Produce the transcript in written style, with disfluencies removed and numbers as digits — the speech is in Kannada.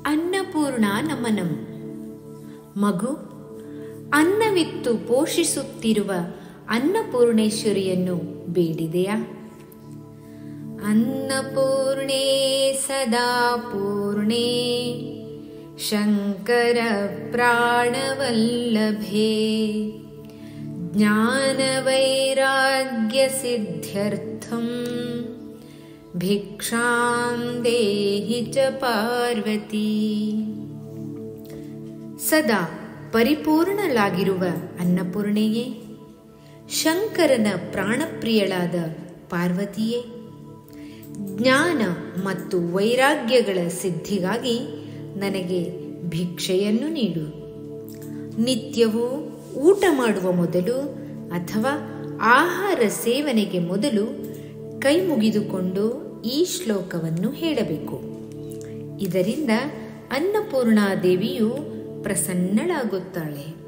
ಅನ್ನಪೂರ್ಣ ನಮನಂ. ಮಗು, ಅನ್ನವಿತ್ತು ಪೋಷಿಸುತ್ತಿರುವ ಅನ್ನಪೂರ್ಣೇಶ್ವರಿಯನ್ನು ಬೇಡಿದೆಯಾ? ಅನ್ನಪೂರ್ಣೇ ಸದಾ ಪೂರ್ಣೇ ಶಂಕರ ಪ್ರಾಣವಲ್ಲಭೇ ಜ್ಞಾನ ವೈರಾಗ್ಯ ಸಿದ್ಧ್ಯರ್ಥಂ ಭಿಕ್ಷಾಂ ದೇಹಿ ಚ ಪಾರ್ವತಿ. ಸದಾ ಪರಿಪೂರ್ಣಳಾಗಿರುವ ಅನ್ನಪೂರ್ಣೆಯೇ, ಶಂಕರನ ಪ್ರಾಣಪ್ರಿಯಳಾದ ಪಾರ್ವತಿಯೇ, ಜ್ಞಾನ ಮತ್ತು ವೈರಾಗ್ಯಗಳ ಸಿದ್ಧಿಗಾಗಿ ನನಗೆ ಭಿಕ್ಷೆಯನ್ನು ನೀಡು. ನಿತ್ಯವೂ ಊಟ ಮಾಡುವ ಮೊದಲು ಅಥವಾ ಆಹಾರ ಸೇವನೆಗೆ ಮೊದಲು ಕೈ ಮುಗಿದುಕೊಂಡು ಈ ಶ್ಲೋಕವನ್ನು ಹೇಳಬೇಕು. ಇದರಿಂದ ಅನ್ನಪೂರ್ಣಾದೇವಿಯು ಪ್ರಸನ್ನಳಾಗುತ್ತಾಳೆ.